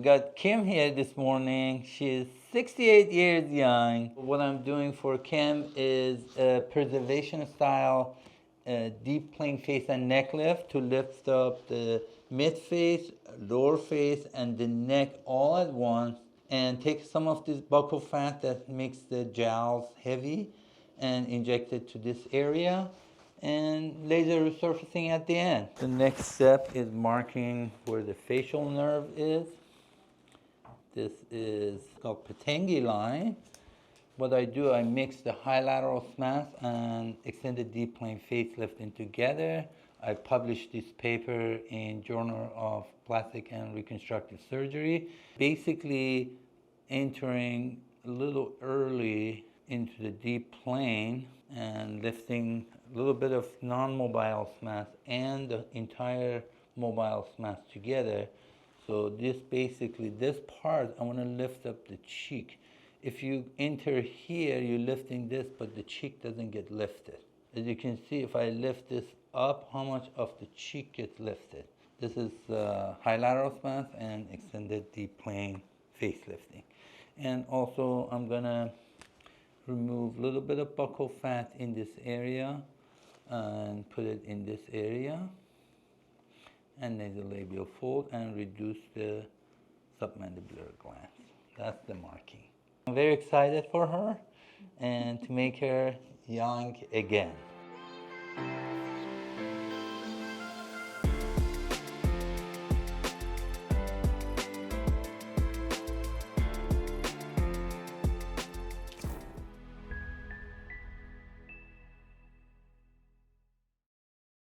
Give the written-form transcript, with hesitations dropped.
got Kim here this morning. She's 68 years young. What I'm doing for Kim is a preservation style deep plane face and neck lift to lift up the mid face, lower face, and the neck all at once, and take some of this buccal fat that makes the jowls heavy and inject it to this area, and laser resurfacing at the end. The next step is marking where the facial nerve is. This is called Patengi line. What I do, I mix the high lateral SMAS and extended deep plane facelift in together. I published this paper in Journal of Plastic and Reconstructive Surgery, basically entering a little early into the deep plane and lifting a little bit of non-mobile SMAS and the entire mobile SMAS together. So this basically, this part, I want to lift up the cheek. If you enter here, you're lifting this, but the cheek doesn't get lifted. As you can see, if I lift this up, how much of the cheek gets lifted. This is high lateral SMAS and extended deep plane facelifting. And also, I'm gonna remove a little bit of buccal fat in this area and put it in this area, and nasolabial fold, and reduce the submandibular glands. That's the marking. I'm very excited for her and to make her young again.